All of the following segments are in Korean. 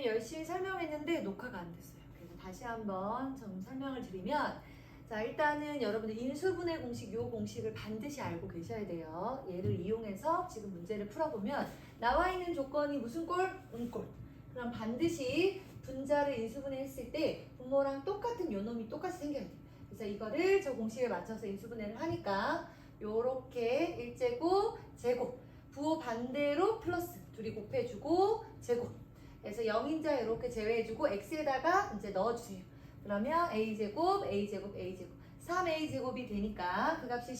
열심히 설명했는데 녹화가 안 됐어요. 그래서 다시 한번 좀 설명을 드리면, 자, 일단은 여러분들 인수분해 공식, 요 공식을 반드시 알고 계셔야 돼요. 얘를 이용해서 지금 문제를 풀어보면 나와 있는 조건이 무슨 꼴? 음꼴. 그럼 반드시 분자를 인수분해했을 때 분모랑 똑같은 요 놈이 똑같이 생겨야 돼요. 그래서 이거를 저 공식에 맞춰서 인수분해를 하니까 요렇게 1제곱, 제곱, 부호 반대로 플러스 둘이 곱해주고 제곱. 그래서 0인자 이렇게 제외해주고 x에다가 이제 넣어주세요. 그러면 a제곱, a제곱, a제곱 3a제곱이 되니까 그 값이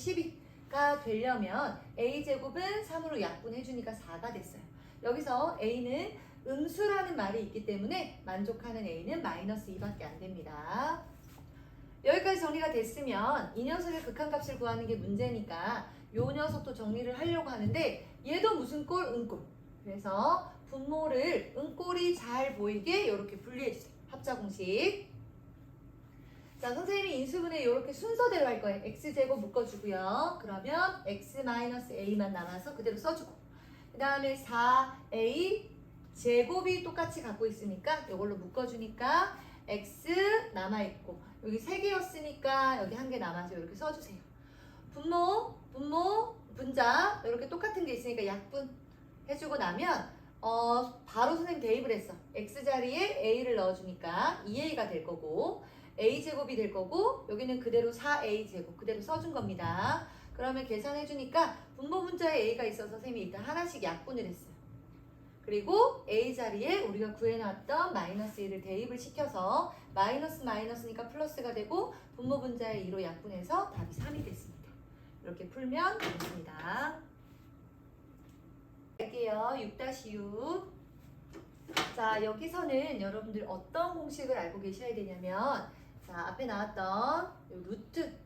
12가 되려면 a제곱은 3으로 약분해주니까 4가 됐어요. 여기서 a는 음수라는 말이 있기 때문에 만족하는 a는 마이너스 2밖에 안 됩니다. 여기까지 정리가 됐으면 이 녀석의 극한값을 구하는 게 문제니까 요 녀석도 정리를 하려고 하는데 얘도 무슨 꼴? 음꼴. 그래서 분모를 음꼴이 잘 보이게 이렇게 분리해주세요. 합자공식. 자, 선생님이 인수분해 이렇게 순서대로 할 거예요. x제곱 묶어주고요. 그러면 x-a만 남아서 그대로 써주고 그 다음에 4a 제곱이 똑같이 갖고 있으니까 이걸로 묶어주니까 x 남아있고 여기 3개였으니까 여기 1개 남아서 이렇게 써주세요. 분모, 분자 이렇게 똑같은 게 있으니까 약분 해주고 나면 바로 선생님 대입을 했어. x 자리에 a를 넣어주니까 2a가 될 거고 a제곱이 될 거고 여기는 그대로 4a제곱 그대로 써준 겁니다. 그러면 계산해주니까 분모 분자에 a가 있어서 선생님이 일단 하나씩 약분을 했어요. 그리고 a 자리에 우리가 구해놨던 마이너스 1을 대입을 시켜서 마이너스니까 플러스가 되고 분모 분자에 2로 약분해서 답이 3이 됐습니다. 이렇게 풀면 되겠습니다. 할게요. 6-6. 자, 여기서는 여러분들 어떤 공식을 알고 계셔야 되냐면 자, 앞에 나왔던 요 루트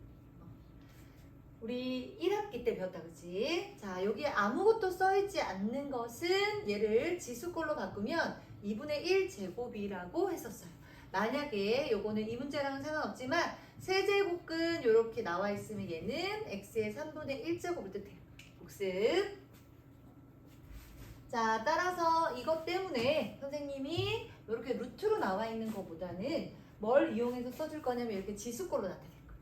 우리 1학기 때 배웠다 그치? 자, 여기에 아무것도 써있지 않는 것은 얘를 지수꼴로 바꾸면 2분의 1 제곱이라고 했었어요. 만약에 요거는 이 문제랑은 상관없지만 세제곱근 이렇게 나와 있으면 얘는 x의 3분의 1 제곱을 뜻해요. 복습. 자, 따라서 이것 때문에 선생님이 이렇게 루트로 나와 있는 것보다는 뭘 이용해서 써줄 거냐면 이렇게 지수꼴로 나타낼 거예요.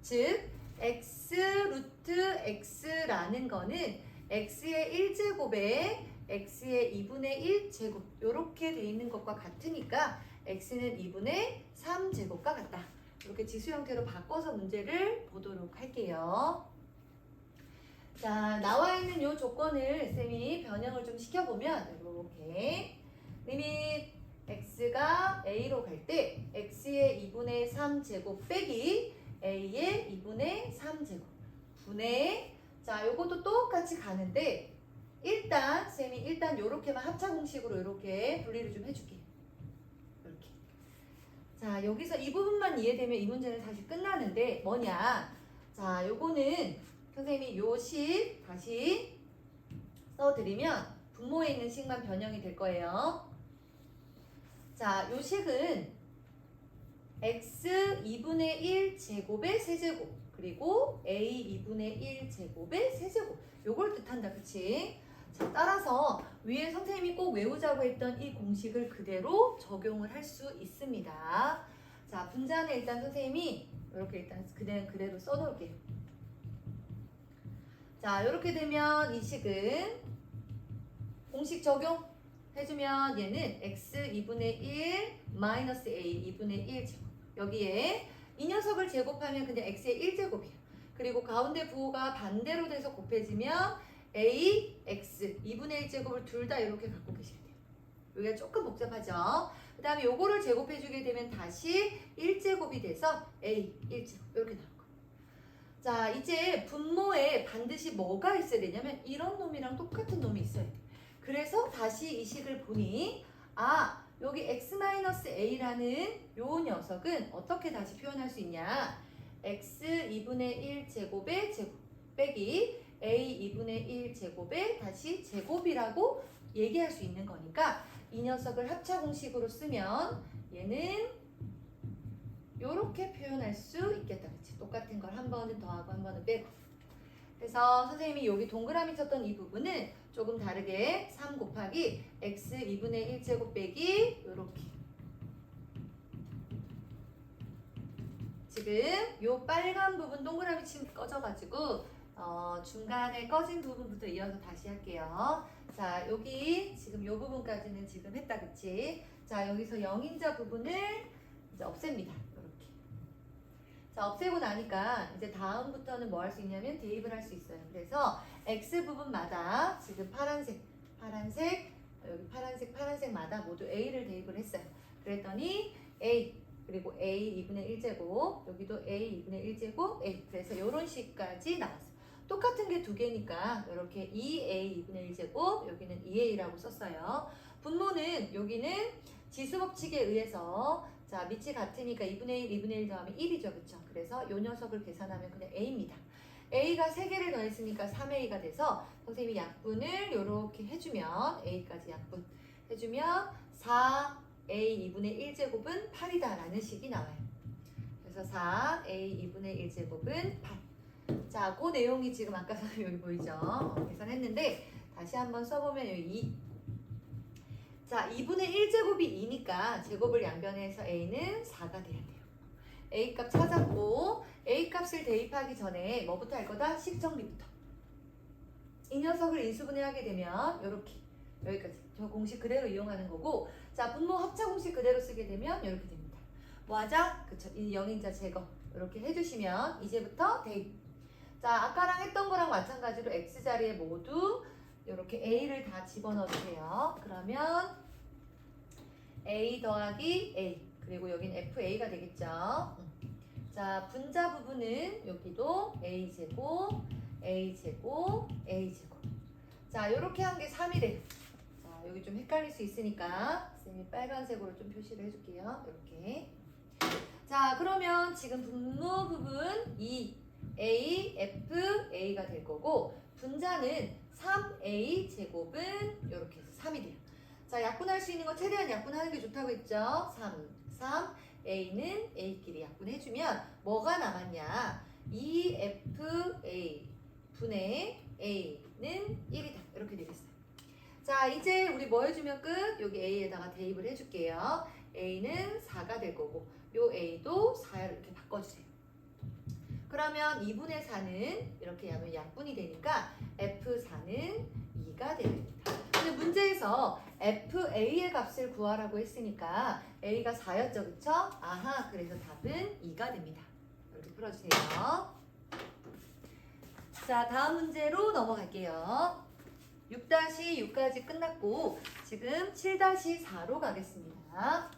즉, x 루트 x라는 거는 x의 1제곱에 x의 2분의 1제곱 이렇게 돼 있는 것과 같으니까 x는 2분의 3제곱과 같다. 이렇게 지수 형태로 바꿔서 문제를 보도록 할게요. 자, 나와 있는 이 조건을 쌤이 변형을 좀 시켜보면 이렇게 리밋 x가 a로 갈 때 x의 2분의 3제곱 빼기 a의 2분의 3제곱 분의 자, 요것도 똑같이 가는데 일단 쌤이 일단 요렇게만 합차 공식으로 이렇게 분리를 좀 해줄게요. 이렇게. 자, 여기서 이 부분만 이해되면 이 문제는 사실 끝나는데 뭐냐? 자, 요거는 선생님이 요 식 다시 써드리면 분모에 있는 식만 변형이 될 거예요. 자, 요 식은 x 2분의 1 제곱의 세제곱 그리고 a 2분의 1 제곱의 세제곱 요걸 뜻한다. 그치? 자, 따라서 위에 선생님이 꼭 외우자고 했던 이 공식을 그대로 적용을 할 수 있습니다. 자, 분자는 일단 선생님이 이렇게 일단 그대로 써놓을게요. 자, 이렇게 되면 이 식은 공식 적용 해주면 얘는 x 2분의 1 마이너스 a 2분의 1 제곱 여기에 이 녀석을 제곱하면 그냥 x의 1제곱이에요. 그리고 가운데 부호가 반대로 돼서 곱해지면 a, x 2분의 1제곱을 둘 다 이렇게 갖고 계셔야 돼요. 여기가 조금 복잡하죠. 그 다음에 요거를 제곱해주게 되면 다시 1제곱이 돼서 a 1제곱 이렇게 나올 거예요. 자, 이제 분모에 반드시 뭐가 있어야 되냐면 이런 놈이랑 똑같은 놈이 있어야 돼. 그래서 다시 이 식을 보니 여기 x-a라는 요 녀석은 어떻게 다시 표현할 수 있냐? x 2분의 1 제곱의 제곱 빼기 a 2분의 1 제곱의 다시 제곱이라고 얘기할 수 있는 거니까 이 녀석을 합차 공식으로 쓰면 얘는 요렇게 표현할 수 있겠다. 그치? 똑같은 걸 한 번은 더하고 한 번은 빼고. 그래서 선생님이 여기 동그라미 쳤던 이 부분은 조금 다르게 3 곱하기 x 2분의 1제곱 빼기 요렇게. 지금 요 빨간 부분 동그라미 침 꺼져가지고 중간에 꺼진 부분부터 이어서 다시 할게요. 자, 여기 지금 요 부분까지는 지금 했다, 그치? 자, 여기서 0인자 부분을 이제 없앱니다. 이렇게. 자, 없애고 나니까 이제 다음부터는 뭐 할 수 있냐면 대입을 할 수 있어요. 그래서 x 부분마다 지금 파란색, 여기 파란색마다 모두 a를 대입을 했어요. 그랬더니 a 그리고 a 2분의 1제곱, 여기도 a 2분의 1제곱, a. 그래서 이런 식까지 나왔어요. 똑같은 게 두 개니까 이렇게 2a 2분의 1제곱, 여기는 2a라고 썼어요. 분모는 여기는 지수법칙에 의해서 자, 밑이 같으니까 2분의 1, 2분의 1 더하면 1이죠. 그쵸? 그래서 이 녀석을 계산하면 그냥 a입니다. a가 3개를 더했으니까 3a가 돼서 선생님이 약분을 이렇게 해주면 a까지 약분 해주면 4a 2분의 1제곱은 8이다 라는 식이 나와요. 그래서 4a 2분의 1제곱은 8. 자, 그 내용이 지금 아까 여기 보이죠? 계산했는데 다시 한번 써보면 여기 2. 자, 2분의 1제곱이 2니까 제곱을 양변해서 a는 4가 돼야 돼요. a 값 찾았고 a 값을 대입하기 전에 뭐부터 할 거다? 식정리부터. 이 녀석을 인수분해하게 되면 이렇게 여기까지 저 공식 그대로 이용하는 거고, 자, 분모 합차 공식 그대로 쓰게 되면 이렇게 됩니다. 뭐 하자? 그쵸? 이 0인자 제거 이렇게 해주시면 이제부터 대입. 자, 아까랑 했던 거랑 마찬가지로 x자리에 모두 이렇게 a를 다 집어넣어 주세요. 그러면 a 더하기 a, 그리고 여긴 fa가 되겠죠. 자, 분자 부분은 여기도 a제곱, a제곱, a제곱. 자, 이렇게 한 게 3이 돼요. 자, 여기 좀 헷갈릴 수 있으니까 쌤이 빨간색으로 좀 표시를 해줄게요. 이렇게. 자, 그러면 지금 분모 부분 2 a, f, a가 될 거고, 분자는 3a 제곱은 이렇게 해서 3이 돼요. 자, 약분할 수 있는 거 최대한 약분하는 게 좋다고 했죠. 3, a는 a끼리 약분해주면 뭐가 남았냐? 2fa 분의 a는 1이다. 이렇게 되겠어요. 자, 이제 우리 뭐 해주면 끝? 여기 a에다가 대입을 해줄게요. a는 4가 될 거고, 요 a도 4 이렇게 바꿔주세요. 그러면 2분의 4는 이렇게 하면 약분이 되니까 f4는 2가 됩니다. 근데 문제에서 fa의 값을 구하라고 했으니까 a가 4였죠, 그쵸? 아하, 그래서 답은 2가 됩니다. 이렇게 풀어주세요. 자, 다음 문제로 넘어갈게요. 6-6까지 끝났고 지금 7-4로 가겠습니다.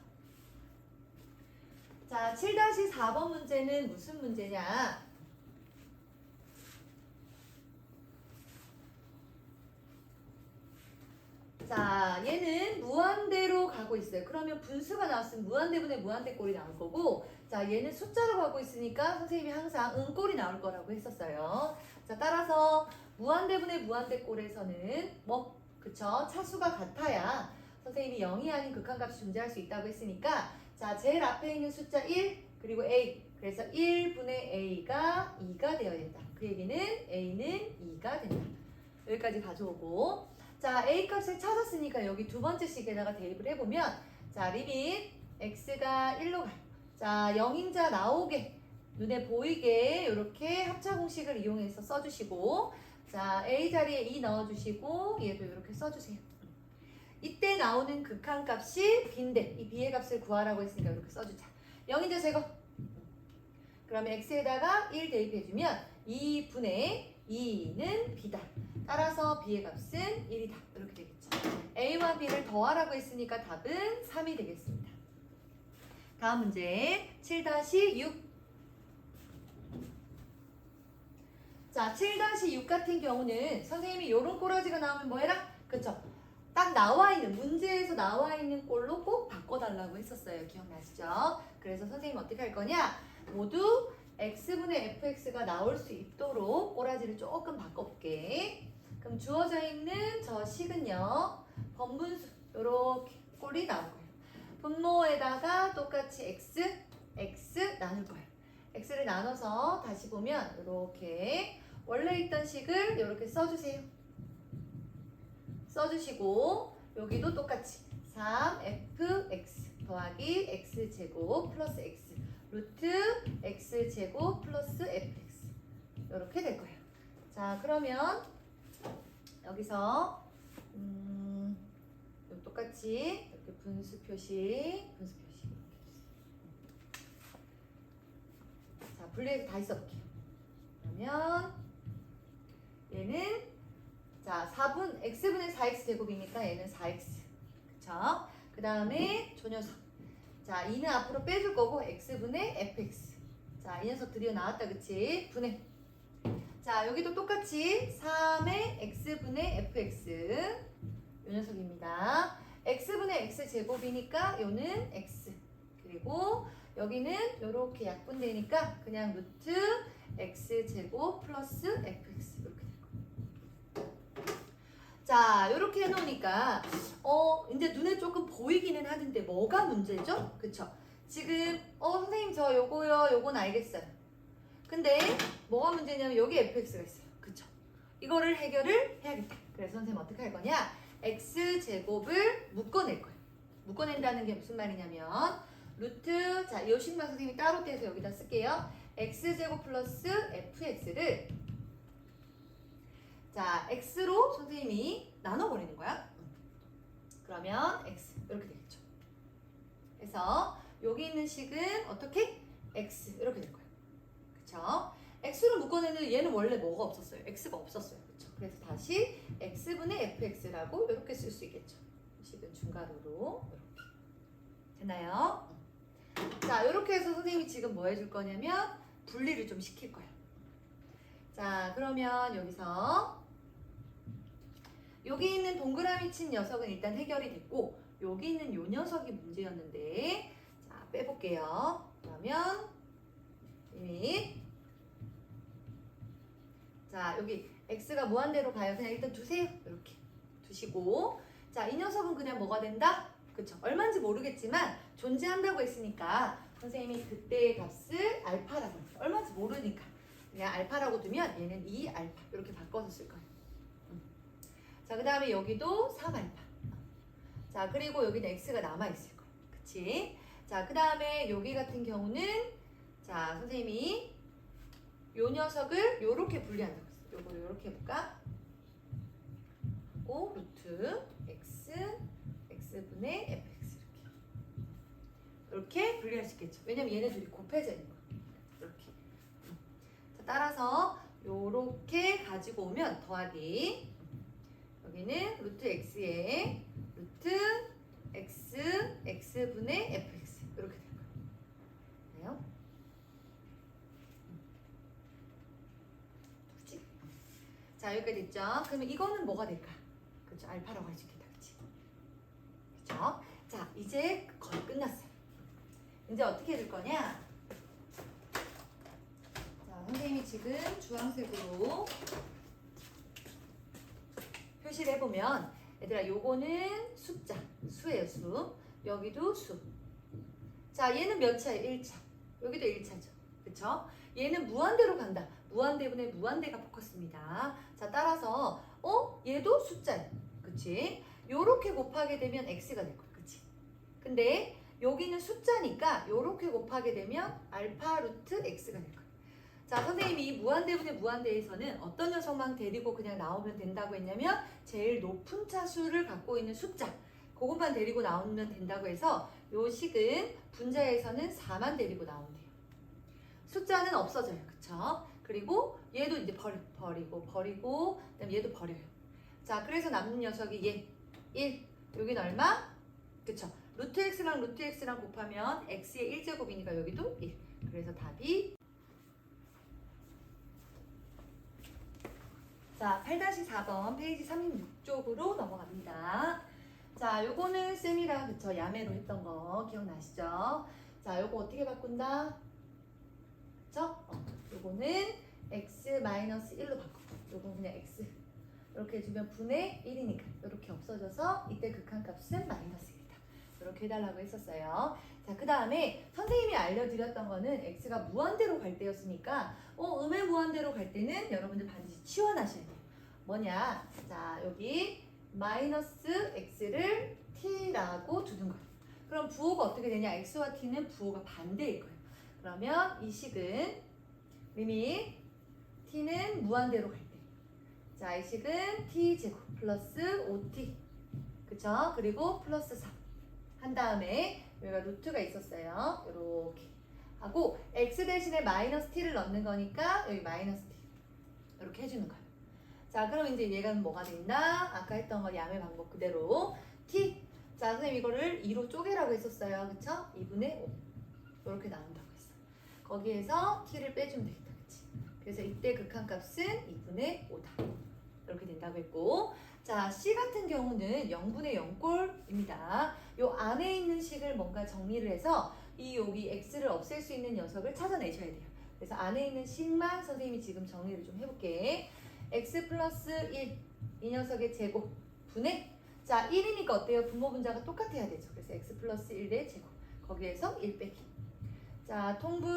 자, 7-4번 문제는 무슨 문제냐? 자, 얘는 무한대로 가고 있어요. 그러면 분수가 나왔으면 무한대분의 무한대 꼴이 나올 거고, 자, 얘는 숫자로 가고 있으니까 선생님이 항상 은꼴이 나올 거라고 했었어요. 자, 따라서 무한대분의 무한대 꼴에서는 뭐, 그쵸? 차수가 같아야 선생님이 0이 아닌 극한값이 존재할 수 있다고 했으니까, 자, 제일 앞에 있는 숫자 1 그리고 a, 그래서 1분의 a가 2가 되어야 된다. 그 얘기는 a는 2가 된다. 여기까지 가져오고, 자, a 값을 찾았으니까 여기 두 번째 식에다가 대입을 해보면, 자, 리밋 x가 1로 가요. 자, 0인자 나오게 눈에 보이게 이렇게 합차 공식을 이용해서 써주시고, 자, a 자리에 2 넣어주시고 얘도 이렇게 써주세요. 이때 나오는 극한값이 b인데 이 b의 값을 구하라고 했으니까 이렇게 써주자. 0인자 제거. 그러면 x에다가 1 대입해주면 2분의 2는 b다. 따라서 b의 값은 1이다. 이렇게 되겠죠. a와 b를 더하라고 했으니까 답은 3이 되겠습니다. 다음 문제 7-6. 자, 7-6 같은 경우는 선생님이 이런 꼬라지가 나오면 뭐 해라? 그쵸? 딱 나와 있는, 문제에서 나와 있는 꼴로 꼭 바꿔달라고 했었어요. 기억나시죠? 그래서 선생님 어떻게 할 거냐? 모두 x분의 fx가 나올 수 있도록 꼬라지를 조금 바꿔볼게. 그럼 주어져 있는 저 식은요, 번분수 이렇게 꼴이 나올 거예요. 분모에다가 똑같이 x 나눌 거예요. x를 나눠서 다시 보면 이렇게 원래 있던 식을 이렇게 써주세요. 써주시고 여기도 똑같이 3fx 더하기 x제곱 플러스 x 루트 x제곱 플러스 fx 이렇게 될 거예요. 자, 그러면 여기서 똑같이 이렇게 분수 표시 자, 분리해서 다시 써볼게요. 그러면 얘는 자 x분의 4x 제곱이니까 얘는 4x 그쵸? 그 다음에 저 녀석 자 2는 앞으로 빼줄 거고 x분의 fx 자 이 녀석 드디어 나왔다 그치? 분해 자 여기도 똑같이 3의 x분의 fx 이 녀석입니다. x분의 x제곱이니까 요는 x 그리고 여기는 이렇게 약분되니까 그냥 루트 x제곱 플러스 fx 이렇게 될 거예요. 자 이렇게 해놓으니까 이제 눈에 조금 보이기는 하는데 뭐가 문제죠? 그쵸? 지금 선생님 저 요거요 요건 알겠어요. 근데 뭐가 문제냐면 여기 fx가 있어요. 그쵸? 이거를 해결을 해야겠다. 그래서 선생님 어떻게 할 거냐? x제곱을 묶어낼 거예요. 묶어낸다는 게 무슨 말이냐면 루트 자 요식만 선생님이 따로 떼서 여기다 쓸게요. x제곱 플러스 fx를 자 x로 선생님이 나눠버리는 거야. 그러면 x 이렇게 되겠죠. 그래서 여기 있는 식은 어떻게? x 이렇게 될 거예요. 그쵸? x로 묶어내는 얘는 원래 뭐가 없었어요? x가 없었어요. 그쵸? 그래서 다시 x분의 fx라고 이렇게 쓸 수 있겠죠. 식은 중괄호로 이렇게 되나요? 자 이렇게 해서 선생님이 지금 뭐 해줄 거냐면 분리를 좀 시킬 거예요. 자 그러면 여기서 여기 있는 동그라미 친 녀석은 일단 해결이 됐고 여기 있는 요 녀석이 문제였는데 자 빼볼게요. 그러면 이미 자 여기 x가 무한대로 가요. 그냥 일단 두세요. 이렇게 두시고 자 이 녀석은 그냥 뭐가 된다? 그쵸? 얼마인지 모르겠지만 존재한다고 했으니까 선생님이 그때의 값을 알파라고 했어요. 얼마인지 모르니까 그냥 알파라고 두면 얘는 2알파 이렇게 바꿔서 쓸 거예요. 자, 그 다음에 여기도 3알파. 자, 그리고 여기는 x가 남아있을 거예요. 그치? 자, 그 다음에 여기 같은 경우는 자, 선생님이 요 녀석을 요렇게 분리한다고 했어요. 요거를 요렇게 해볼까? 오, 루트 x, x분의 fx 이렇게 분리할 수 있겠죠. 왜냐면 얘네들이 곱해져 있는 거예요. 이렇게. 자, 따라서 요렇게 가지고 오면 더하기 여기는 루트 x에 루트 x, x분의 fx 이렇게 될 거예요. 그렇지? 자 여기까지 됐죠? 그러면 이거는 뭐가 될까? 그렇죠? 알파라고 할 수 있겠다. 그렇지? 그렇죠? 자 이제 거의 끝났어요. 이제 어떻게 될 거냐? 자 선생님이 지금 주황색으로 표시를 해보면 얘들아 요거는 숫자, 수예요 수. 여기도 수. 자 얘는 몇 차예요? 1차. 여기도 1차죠. 그쵸? 얘는 무한대로 간다. 무한대분의 무한대가 포커스입니다. 자 따라서 얘도 숫자예요. 그치? 요렇게 곱하게 되면 x가 될 거야. 그치? 근데 여기는 숫자니까 요렇게 곱하게 되면 알파 루트 x가 될 거야. 자 선생님이 이 무한대분의 무한대에서는 어떤 녀석만 데리고 그냥 나오면 된다고 했냐면 제일 높은 차수를 갖고 있는 숫자 그것만 데리고 나오면 된다고 해서 요 식은 분자에서는 4만 데리고 나오면 돼요. 숫자는 없어져요. 그쵸? 그리고 얘도 이제 버리고 그다음에 얘도 버려요. 자 그래서 남는 녀석이 얘 1 여기는 얼마? 그쵸? 루트 x랑 곱하면 x의 1제곱이니까 여기도 1 그래서 답이 자, 8-4번 페이지 36쪽으로 넘어갑니다. 자, 요거는 쌤이랑 그쵸 야매로 했던 거 기억나시죠? 자, 요거 어떻게 바꾼다? 그쵸? 요거는 x-1로 바꾸고 요건 그냥 x 이렇게 해주면 분의 1이니까 이렇게 없어져서 이때 극한값은 -1이다. 이렇게 해달라고 했었어요. 자, 그 다음에 선생님이 알려드렸던 거는 x가 무한대로 갈 때였으니까 음의 무한대로 갈 때는 여러분들 반드시 치환하셔야 돼요. 뭐냐? 자, 여기 마이너스 x를 t라고 두는 거예요. 그럼 부호가 어떻게 되냐? x와 t는 부호가 반대일 거예요. 그러면 이 식은 리밋 t는 무한대로 갈 때. 자, 이 식은 t제곱 플러스 5t. 그쵸? 그리고 플러스 4. 한 다음에 여기가 루트가 있었어요. 이렇게 하고 x 대신에 마이너스 t를 넣는 거니까 여기 마이너스 t. 이렇게 해주는 거예요. 자, 그럼 이제 얘가 뭐가 된다? 아까 했던 거 야매 방법 그대로 t. 자, 선생님 이거를 2로 쪼개라고 했었어요. 그쵸? 2분의 5. 이렇게 나온다고 했어요. 거기에서 t를 빼주면 되겠다. 그치? 그래서 이때 극한값은 2분의 5다. 이렇게 된다고 했고, 자, c 같은 경우는 0분의 0꼴입니다. 요 안에 있는 식을 뭔가 정리를 해서 이 여기 x를 없앨 수 있는 녀석을 찾아내셔야 돼요. 그래서 안에 있는 식만 선생님이 지금 정리를 좀 해볼게. x 플러스 1, 이 녀석의 제곱 분의, 자, 1이니까 어때요? 분모 분자가 똑같아야 되죠. 그래서 x 플러스 1의 제곱, 거기에서 1 빼기. 자, 통분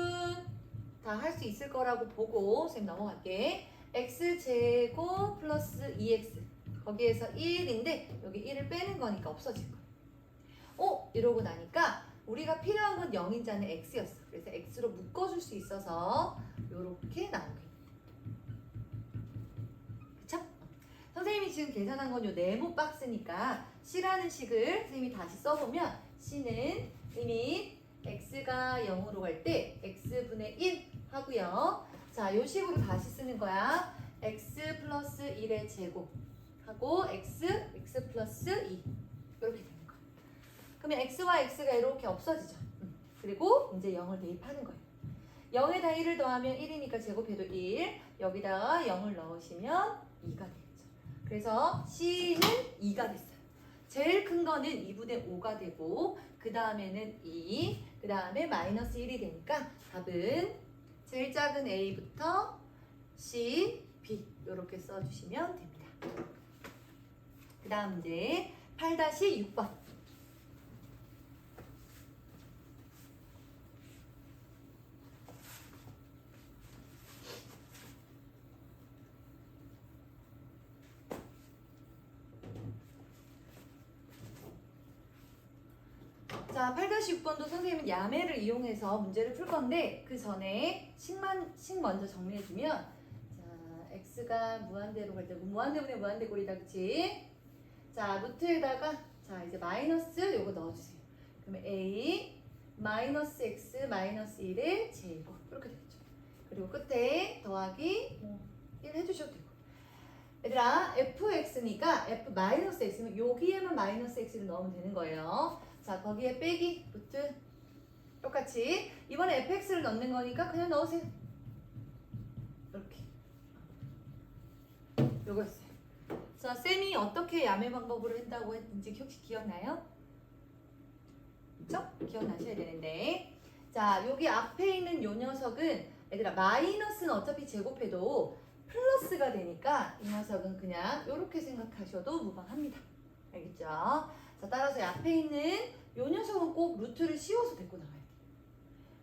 다 할 수 있을 거라고 보고 선생님 넘어갈게. x 제곱 플러스 2x, 거기에서 1인데 여기 1을 빼는 거니까 없어질 거예요. 이러고 나니까 우리가 필요한 건 0인자는 x였어. 그래서 x로 묶어줄 수 있어서 이렇게 나오게. 그쵸? 선생님이 지금 계산한 건 요 네모 박스니까 c라는 식을 선생님이 다시 써보면 c는 리밋 x가 0으로 갈 때 x분의 1 하고요. 자, 요 식으로 다시 쓰는 거야. x 플러스 1의 제곱 하고 x 플러스 2 이렇게 되는 거야. 그러면 x와 x가 이렇게 없어지죠. 그리고 이제 0을 대입하는 거예요. 0에다 1을 더하면 1이니까 제곱해도 1, 여기다가 0을 넣으시면 2가 되겠죠. 그래서 c는 2가 됐어요. 제일 큰 거는 2분의 5가 되고 그 다음에는 2, 그 다음에 마이너스 1이 되니까 답은 제일 작은 a부터 c, b 이렇게 써주시면 됩니다. 그 다음 이제 8-6번. 자, 8-6번도 선생님은 야매를 이용해서 문제를 풀 건데 그 전에 식 먼저 정리해주면, 자, x가 무한대로 갈 때 무한대분의 무한대꼴이다, 그치? 자, 루트에다가 자 이제 마이너스 요거 넣어주세요. 그러면 a 마이너스 x 마이너스 1의 제곱 이렇게 되겠죠. 그리고 끝에 더하기 1 해주셔도 되고. 얘들아, fx니까 f 마이너스 x면 여기에만 마이너스 x를 넣으면 되는 거예요. 자, 거기에 빼기 루트 똑같이 이번에 fx를 넣는 거니까 그냥 넣으세요. 이렇게 요거였어요. 자, 쌤이 어떻게 야매 방법으로 한다고 했는지 혹시 기억나요? 그쵸? 기억나셔야 되는데, 자, 여기 앞에 있는 요 녀석은 얘들아 마이너스는 어차피 제곱해도 플러스가 되니까 이 녀석은 그냥 이렇게 생각하셔도 무방합니다. 알겠죠? 자, 따라서 앞에 있는 요 녀석은 꼭 루트를 씌워서 데리고 나가야 돼요.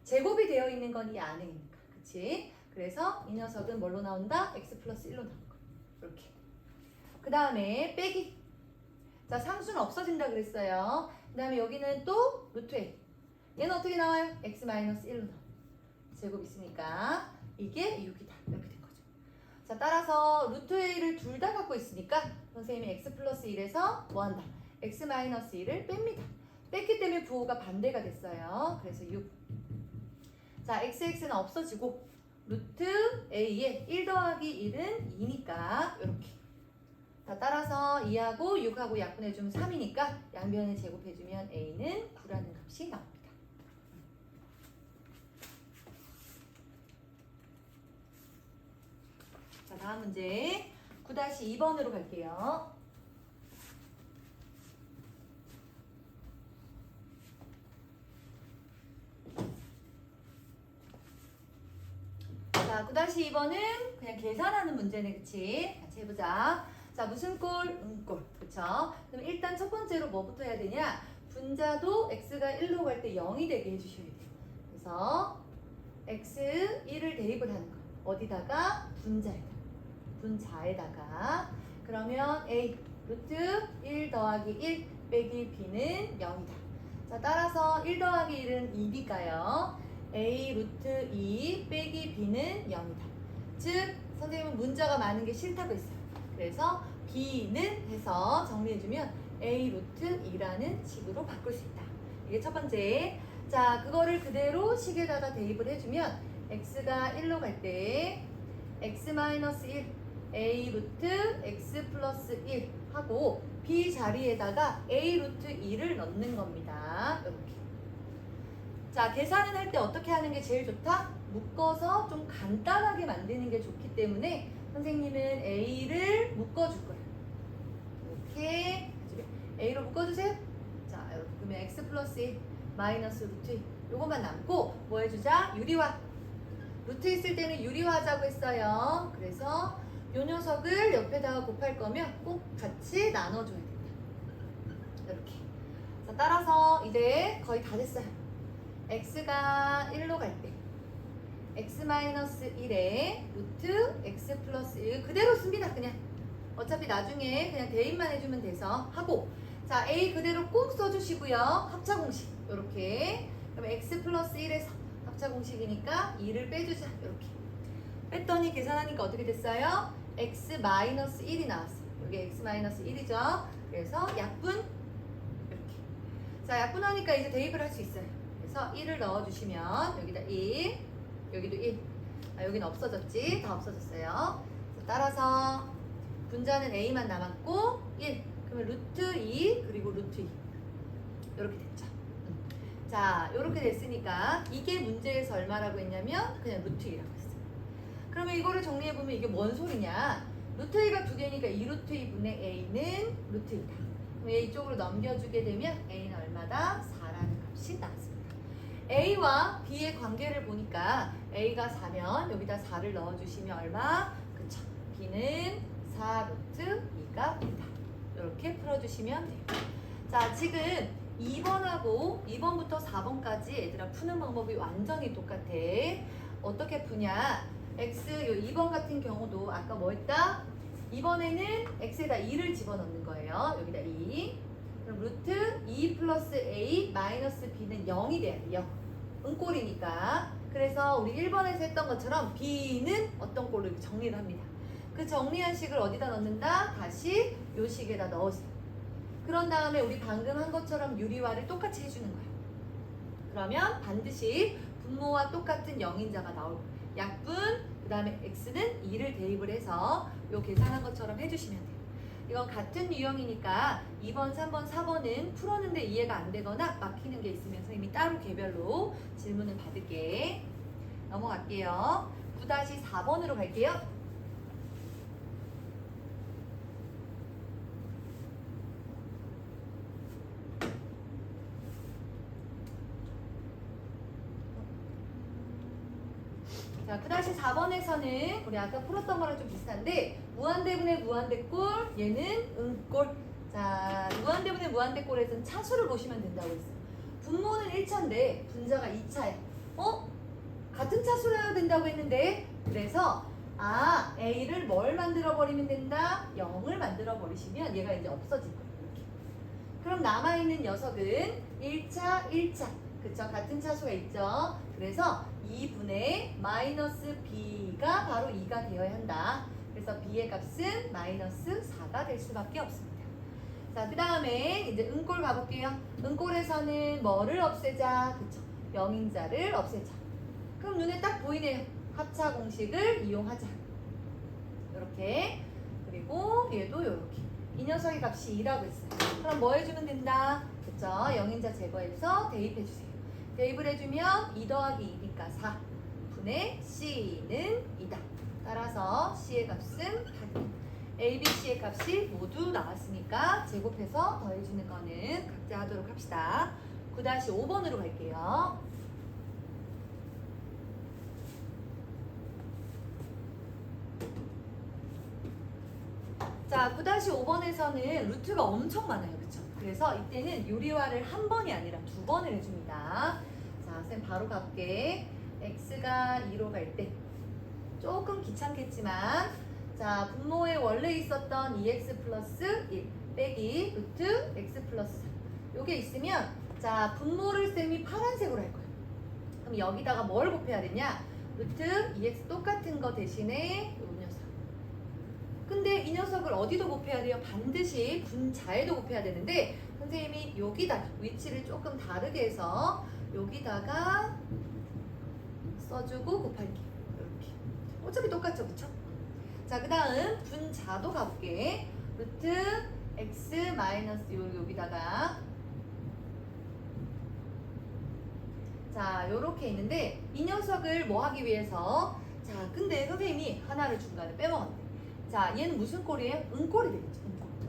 제곱이 되어 있는 건 이 안에 있으니까. 그치? 그래서 이 녀석은 뭘로 나온다? x 플러스 1로 나온 거예요. 이렇게. 그 다음에 빼기. 자, 상수는 없어진다 그랬어요. 그 다음에 여기는 또 루트 a. 얘는 어떻게 나와요? x 마이너스 1로 나와요. 제곱 있으니까 이게 6이다. 이렇게 된 거죠. 자, 따라서 루트 a를 둘 다 갖고 있으니까 선생님이 x 플러스 1에서 뭐 한다? x 마이너스 1을 뺍니다. 뺐기 때문에 부호가 반대가 됐어요. 그래서 6. 자, xx는 없어지고 루트 a에 1 더하기 1은 2니까 이렇게. 자, 따라서 2하고 6하고 약분해주면 3이니까 양변을 제곱해주면 a는 9라는 값이 나옵니다. 자, 다음 문제 9-2번으로 갈게요. 자, 9-2번은 그냥 계산하는 문제네, 그치? 같이 해보자. 자, 무슨 꼴? 음꼴. 그쵸? 그럼 일단 첫 번째로 뭐부터 해야 되냐? 분자도 x가 1로 갈 때 0이 되게 해주셔야 돼요. 그래서 x 1을 대입을 하는 거. 어디다가? 분자에다가. 그러면 a 루트 1 더하기 1 빼기 b는 0이다. 자, 따라서 1 더하기 1은 2니까요. a 루트 2 빼기 b는 0이다. 즉 선생님은 문자가 많은 게 싫다고 했어요. 그래서 b는 해서 정리해주면 a 루트 2라는 식으로 바꿀 수 있다. 이게 첫 번째. 자, 그거를 그대로 식에다가 대입을 해주면 x가 1로 갈 때 x-1 a 루트 x 플러스 1 하고 b 자리에다가 a 루트 2를 넣는 겁니다. 이렇게. 자, 계산을 할 때 어떻게 하는 게 제일 좋다? 묶어서 좀 간단하게 만드는 게 좋기 때문에 선생님은 a를 묶어줄 거예요. 이렇게 a로 묶어주세요. 자, 그러면 x 플러스 1 마이너스 루트 2 요것만 남고 뭐 해주자? 유리화. 루트 있을 때는 유리화하자고 했어요. 그래서 요 녀석을 옆에다가 곱할 거면 꼭 같이 나눠줘야 된다. 이렇게. 자, 따라서 이제 거의 다 됐어요. x가 1로 갈 때 x-1에 루트 x 플러스 1 그대로 씁니다. 그냥 어차피 나중에 그냥 대입만 해주면 돼서 하고, 자, a 그대로 꼭 써주시고요. 합차 공식 이렇게. 그럼 x 플러스 1에서 합차 공식이니까 2를 빼주자. 이렇게 뺐더니 계산하니까 어떻게 됐어요? x 마이너스 1이 나왔어요. 여기 x 마이너스 1이죠. 그래서 약분 이렇게. 자, 약분하니까 이제 대입을 할 수 있어요. 그래서 1을 넣어주시면 여기다 1, 여기도 1. 아, 여기는 없어졌지? 다 없어졌어요. 자, 따라서 분자는 a만 남았고 1. 그러면 루트 2 그리고 루트 2 이렇게 됐죠. 자, 이렇게 됐으니까 이게 문제에서 얼마라고 했냐면 그냥 루트 2라고 했어요. 그러면 이거를 정리해보면 이게 뭔 소리냐? 루트 2가 두 개니까 2 루트 2분의 a는 루트 2다. 그럼 a 이쪽으로 넘겨주게 되면 a는 얼마다? 4라는 값이 나왔습니다. a와 b의 관계를 보니까 a가 4면 여기다 4를 넣어주시면 얼마? 그쵸. b는 4 루트 2가 된다. 이렇게 풀어주시면 돼요. 자, 지금 2번하고 2번부터 4번까지 얘들아 푸는 방법이 완전히 똑같아. 어떻게 푸냐? x, 요 2번 같은 경우도 아까 뭐 했다? 2번에는 x에다 2를 집어넣는 거예요. 여기다 2. 그럼 루트 2 플러스 a 마이너스 b는 0이 돼야 돼요. 은꼴이니까. 그래서 우리 1번에서 했던 것처럼 b는 어떤 꼴로 이렇게 정리를 합니다. 그 정리한 식을 어디다 넣는다? 다시 요 식에다 넣으세요. 그런 다음에 우리 방금 한 것처럼 유리화를 똑같이 해주는 거예요. 그러면 반드시 분모와 똑같은 영인자가 나올 거예요. 약분, 그 다음에 x는 2를 대입을 해서 요 계산한 것처럼 해주시면 돼요. 이건 같은 유형이니까 2번, 3번, 4번은 풀었는데 이해가 안 되거나 막히는 게 있으면 선생님이 따로 개별로 질문을 받을게. 넘어갈게요. 9-4번으로 갈게요. 자, 9-4번에서는 우리 아까 풀었던 거랑 좀 비슷한데 무한대분의 무한대꼴, 얘는 음꼴. 자, 무한대분의 무한대꼴에서는 차수를 보시면 된다고 했어요. 분모는 1차인데 분자가 2차야. 같은 차수로 해야 된다고 했는데 그래서 A를 뭘 만들어 버리면 된다? 0을 만들어 버리시면 얘가 이제 없어질 거예요. 이렇게. 그럼 남아있는 녀석은 1차, 1차. 그쵸? 같은 차수가 있죠? 그래서 2분의 마이너스 b가 바로 2가 되어야 한다. 그래서 b의 값은 마이너스 4가 될 수밖에 없습니다. 자, 그 다음에 이제 은꼴 가볼게요. 은꼴에서는 뭐를 없애자? 그쵸? 영인자를 없애자. 그럼 눈에 딱 보이네요. 합차 공식을 이용하자. 이렇게. 그리고 얘도 이렇게. 이 녀석의 값이 2라고 했어요. 그럼 뭐 해주면 된다? 그쵸? 영인자 제거해서 대입해주세요. 대입을 해주면 2 더하기 2니까 4 분의 c는 2다. 따라서 c의 값은 8. a, b, c의 값이 모두 나왔으니까 제곱해서 더해주는 거는 각자 하도록 합시다. 9-5번으로 갈게요. 자, 9-5번에서는 루트가 엄청 많아요. 그쵸? 그래서 이때는 유리화를 한 번이 아니라 두 번을 해줍니다. 자, 쌤 바로 갈게. x가 2로 갈 때 조금 귀찮겠지만 자, 분모에 원래 있었던 2x 플러스 1 빼기 루트 x 플러스 4. 요게 있으면 자 분모를 쌤이 파란색으로 할 거예요. 그럼 여기다가 뭘 곱해야 되냐? 루트 2x 똑같은 거 대신에 요 녀석. 근데 이 녀석을 어디도 곱해야 돼요? 반드시 분자에도 곱해야 되는데 선생님이 여기다가 위치를 조금 다르게 해서 여기다가 써주고 곱할게요. 이렇게. 어차피 똑같죠, 그쵸? 자, 그 다음 분자도 가볼게. 루트 x 마이너스 여기다가 자, 요렇게 있는데 이 녀석을 뭐 하기 위해서 자, 근데 선생님이 하나를 중간에 빼먹었네. 자, 얘는 무슨 꼴이에요? 은꼴이 되겠죠.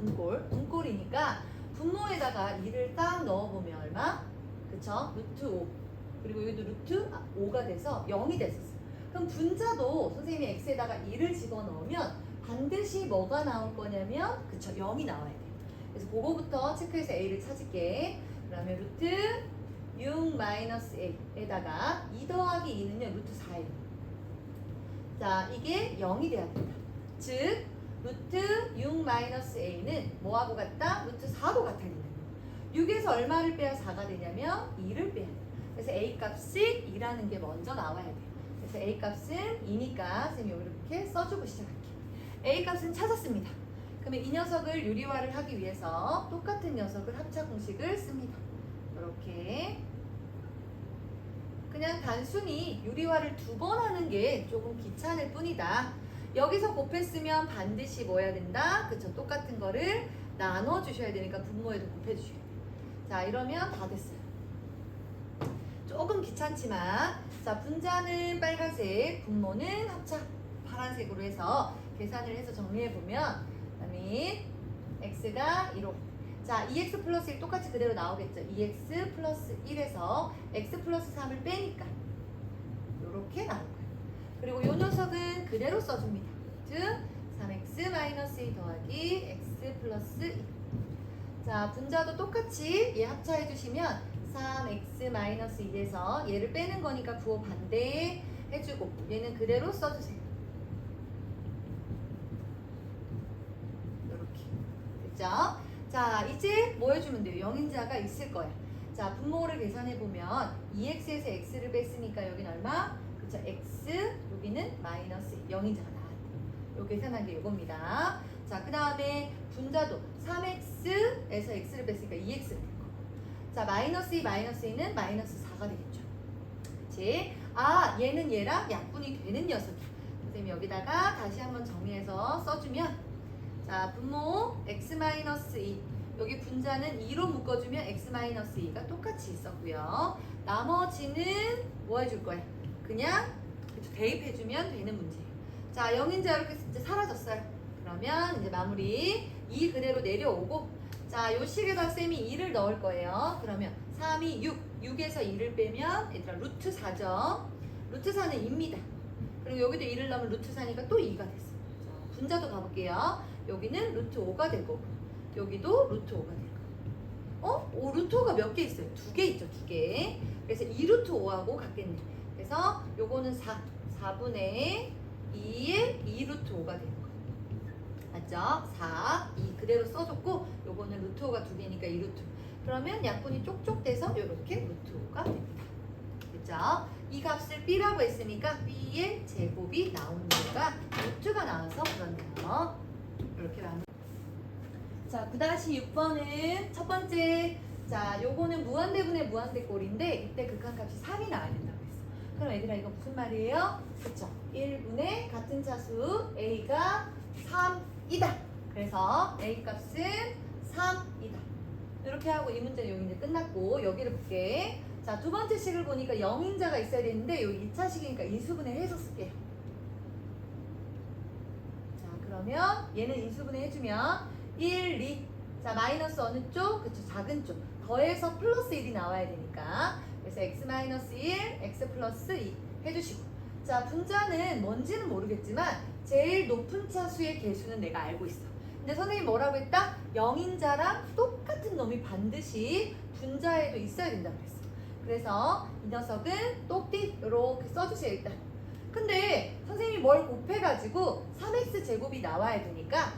은꼴. 은꼴이니까 분모에다가 2를 딱 넣어보면 얼마? 그쵸? 루트 5. 그리고 여기도 루트 5가 돼서 0이 됐었어요. 그럼 분자도 선생님이 x에다가 2를 집어넣으면 반드시 뭐가 나올 거냐면 그쵸? 0이 나와야 돼요. 그래서 그거부터 체크해서 a를 찾을게. 그러면 루트 6 마이너스 a에다가 2 더하기 2는요 루트 4예요. 자, 이게 0이 돼야 된다. 즉 루트 6 마이너스 a는 뭐하고 같다? 루트 4도 같아야 된다. 6에서 얼마를 빼야 4가 되냐면 2를 빼야 돼요. 그래서 a 값이 2라는 게 먼저 나와야 돼요. 그래서 a 값은 2니까 쌤이 이렇게 써주고 시작할게요. a 값은 찾았습니다. 그러면 이 녀석을 유리화를 하기 위해서 똑같은 녀석을 합차 공식을 씁니다. 이렇게 그냥 단순히 유리화를 2번 하는 게 조금 귀찮을 뿐이다. 여기서 곱했으면 반드시 뭐 해야 된다? 그쵸? 똑같은 거를 나눠주셔야 되니까 분모에도 곱해주셔야 돼요. 자, 이러면 다 됐어요. 조금 귀찮지만 자, 분자는 빨간색, 분모는 합차 파란색으로 해서 계산을 해서 정리해보면 그다음에 x가 1호 자, 2x 플러스 1 똑같이 그대로 나오겠죠. 2x 플러스 1에서 x 플러스 3을 빼니까 이렇게 나올 거예요. 그리고 이 녀석은 그대로 써줍니다. 즉 3x 마이너스 2 더하기 x 플러스 2. 자, 분자도 똑같이 얘 합차해 주시면 3x 마이너스 2에서 얘를 빼는 거니까 부호 반대 해주고 얘는 그대로 써주세요. 이렇게 됐죠? 자, 이제 뭐 해주면 돼요? 영인자가 있을 거야. 자, 분모를 계산해보면 2x에서 x를 뺐으니까 여기는 얼마? 그쵸? x, 여기는 마이너스 0인자가 나왔대. 요 계산한 게 요겁니다. 자, 그 다음에 분자도 3x에서 x를 뺐으니까 2x가 될 거고. 자, 마이너스 2, 마이너스 2는 마이너스 4가 되겠죠. 그치? 아, 얘는 얘랑 약분이 되는 녀석이야. 선생님이 여기다가 다시 한번 정리해서 써주면 자, 분모 x-2 여기 분자는 2로 묶어주면 x-2가 똑같이 있었고요. 나머지는 뭐 해줄 거야? 그냥 대입해주면 되는 문제예요. 자, 0인자 이렇게 이제 사라졌어요. 그러면 이제 마무리 2 그대로 내려오고 자, 요 식에다 쌤이 2를 넣을 거예요. 그러면 3이 6에서 2를 빼면 얘들아 루트 4죠. 루트 4는 2입니다. 그리고 여기도 2를 넣으면 루트 4니까 또 2가 됐어요. 자, 분자도 가볼게요. 여기는 루트 5가 될 거고 여기도 루트 5가 될 거고 루트 5가 몇 개 있어요? 2개 있죠. 2개. 그래서 2루트 5하고 같겠네. 그래서 요거는 4분의 2의 2루트 5가 되는 거예요. 맞죠? 4, 2 그대로 써줬고 요거는 루트 5가 2개니까 2루트. 그러면 약분이 쪽쪽 돼서 요렇게 루트 5가 됩니다. 됐죠? 이 값을 b라고 했으니까 b의 제곱이 나오는 거가 루트가 나와서 그런데요. 이렇게 나옵니다. 자, 9-6번은 첫 번째 자, 요거는 무한대분의 무한대꼴인데 이때 극한값이 3이 나와야 된다고 했어. 그럼 얘들아 이거 무슨 말이에요? 그쵸? 1분의 같은 차수 a가 3이다. 그래서 a 값은 3이다. 이렇게 하고 이 문제는 여기 이제 끝났고 여기를 볼게. 자, 두 번째 식을 보니까 0인자가 있어야 되는데 여기 2차 식이니까 인수분해 해서 쓸게요. 자, 그러면 얘는 인수분해 해주면 1, 2. 자, 마이너스 어느 쪽? 그쵸, 작은 쪽. 더해서 플러스 1이 나와야 되니까. 그래서 x-1, x 플러스 2 해주시고. 자, 분자는 뭔지는 모르겠지만 제일 높은 차수의 개수는 내가 알고 있어. 근데 선생님이 뭐라고 했다? 0인자랑 똑같은 놈이 반드시 분자에도 있어야 된다고 그랬어. 그래서 이 녀석은 똑띠 이렇게 써주세요 일단. 근데 선생님이 뭘 곱해가지고 3x 제곱이 나와야 되니까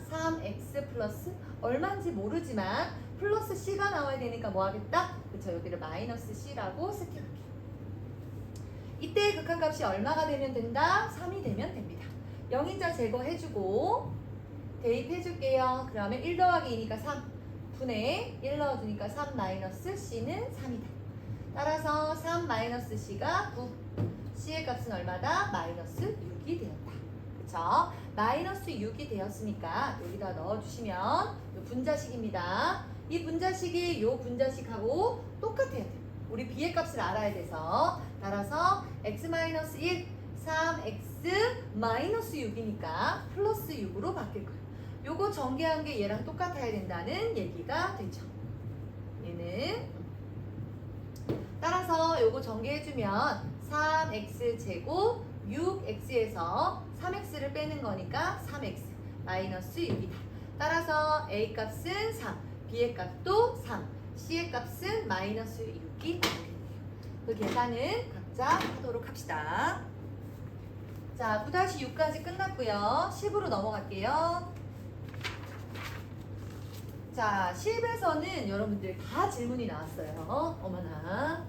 3x 플러스 얼마인지 모르지만 플러스 c가 나와야 되니까 뭐 하겠다? 그쵸, 여기를 마이너스 c라고 스킵할게요. 이때 극한값이 얼마가 되면 된다? 3이 되면 됩니다. 영인자 제거해주고 대입해줄게요. 그러면 1 더하기 2니까 3 분의 1 넣어주니까 3 마이너스 c는 3이다. 따라서 3 마이너스 c가 9. c의 값은 얼마다? 마이너스 6이 되었다. 그쵸? 마이너스 6이 되었으니까 여기다 넣어주시면 분자식입니다. 이 분자식이 요 분자식하고 똑같아야 돼요. 우리 b의 값을 알아야 돼서 따라서 x-1 3x-6이니까 플러스 6으로 바뀔 거예요. 요거 전개한 게 얘랑 똑같아야 된다는 얘기가 되죠. 얘는 따라서 요거 전개해주면 3x제곱 6x에서 3x를 빼는 거니까 3x 마이너스 6이다. 따라서 a 값은 3, b의 값도 3, c의 값은 마이너스 6이 되겠네요. 그 계산은 각자 하도록 합시다. 자, 9-6까지 끝났고요. 10으로 넘어갈게요. 자, 10에서는 여러분들 다 질문이 나왔어요. 어머나.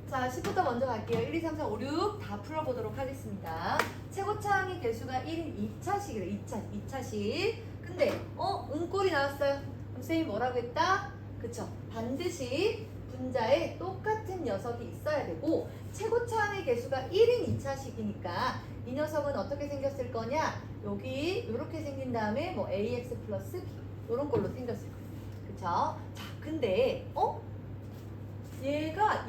자, 10부터 먼저 갈게요. 1, 2, 3, 4, 5, 6 다 풀어보도록 하겠습니다. 최고차항의 개수가 1인 2차식이래요. 2차식. 근데 은꼴이 나왔어요. 그럼 선생님이 뭐라고 했다? 그쵸? 반드시 분자에 똑같은 녀석이 있어야 되고 최고차항의 개수가 1인 2차식이니까 이 녀석은 어떻게 생겼을 거냐? 여기 이렇게 생긴 다음에 뭐 ax 플러스 b 이런 걸로 생겼을 거예요. 그쵸? 자, 근데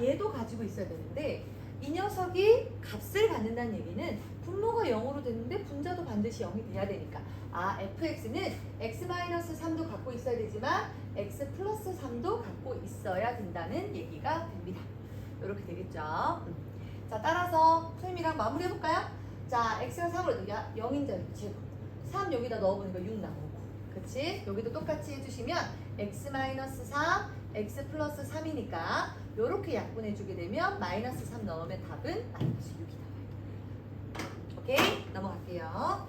얘도 가지고 있어야 되는데 이 녀석이 값을 갖는다는 얘기는 분모가 0으로 됐는데 분자도 반드시 0이 돼야 되니까 fx는 x-3도 갖고 있어야 되지만 x 플러스 3도 갖고 있어야 된다는 얘기가 됩니다. 이렇게 되겠죠. 자, 따라서 선생님이랑 마무리 해볼까요? 자, x가 3으로 0인자 제곱 3 여기다 넣어보니까 6 나오고 그치? 여기도 똑같이 해주시면 x-3 x 플러스 3이니까 이렇게 약분해주게 되면 마이너스 3 넣으면 답은 마이너스 6이 나와요. 오케이? 넘어갈게요.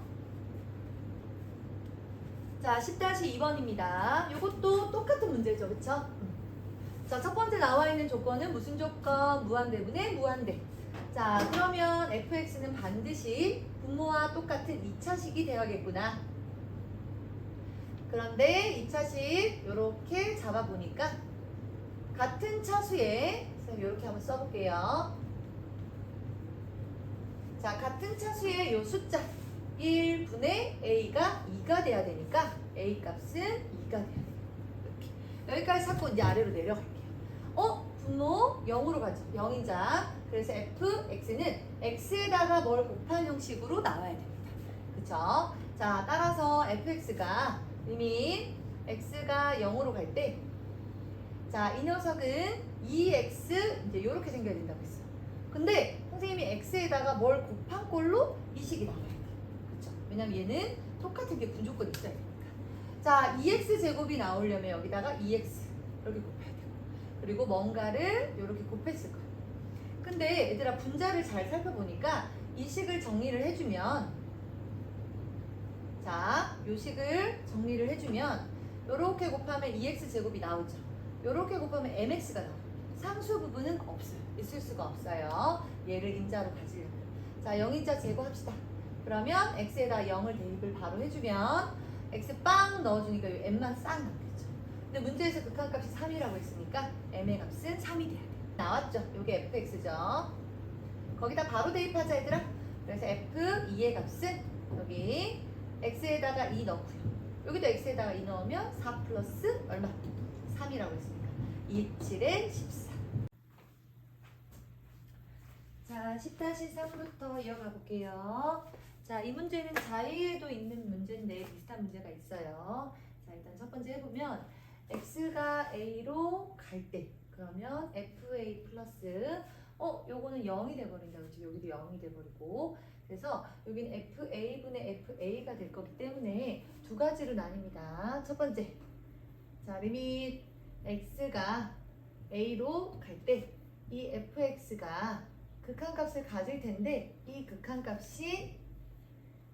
자, 10-2번입니다. 이것도 똑같은 문제죠. 그쵸? 자, 첫 번째 나와 있는 조건은 무슨 조건? 무한대분의 무한대. 자, 그러면 fx는 반드시 분모와 똑같은 2차식이 되어야겠구나. 그런데 2차식 이렇게 잡아보니까 같은 차수에 이렇게 한번 써볼게요. 자, 같은 차수의 요 숫자 1분의 a가 2가 돼야 되니까 a 값은 2가 돼야 돼요. 이렇게 여기까지 잡고 이제 아래로 내려갈게요. 분모 0으로 가죠. 0인자. 그래서 fx는 x에다가 뭘 곱한 형식으로 나와야 됩니다. 그쵸? 자, 따라서 fx가 이미 x가 0으로 갈 때 자, 이 녀석은 2x 이제 이렇게 생겨야 된다고 했어요. 근데 선생님이 x에다가 뭘 곱한 꼴로 이 식이 나와야 돼요. 그렇죠? 왜냐면 얘는 똑같은 게 분조건이 있어야 되니까. 자, 2x 제곱이 나오려면 여기다가 2x 이렇게 곱해야 되고 그리고 뭔가를 이렇게 곱했을 거예요. 근데 얘들아 분자를 잘 살펴보니까 이 식을 정리를 해주면 자, 요 식을 정리를 해주면 이렇게 곱하면 2x 제곱이 나오죠. 이렇게 곱하면 mx가 나와요. 상수 부분은 없어요. 있을 수가 없어요. 얘를 인자로 가지려면. 자, 0인자 제거합시다. 그러면 x에다 0을 대입을 바로 해주면 x 빵 넣어주니까 이 m만 싹 남겠죠. 근데 문제에서 극한값이 3이라고 했으니까 m의 값은 3이 돼야 돼요. 나왔죠? 이게 fx죠. 거기다 바로 대입하자 얘들아. 그래서 f2의 값은 여기 x에다가 2 넣고요. 여기도 x에다가 2 넣으면 4 플러스 얼마? 3이라고 했으니까 2, 7에 14. 자, 10-3부터 이어가 볼게요. 자, 이 문제는 자의에도 있는 문제인데 비슷한 문제가 있어요. 자, 일단 첫 번째 해보면 x가 a로 갈 때 그러면 fa 플러스 요거는 0이 돼버린다. 그렇죠? 여기도 0이 돼버리고 그래서 여기는 FA분의 FA가 될 거기 때문에 두 가지로 나뉩니다. 첫 번째, 자 리밋 x가 a로 갈 때 이 fx가 극한값을 가질 텐데 이 극한값이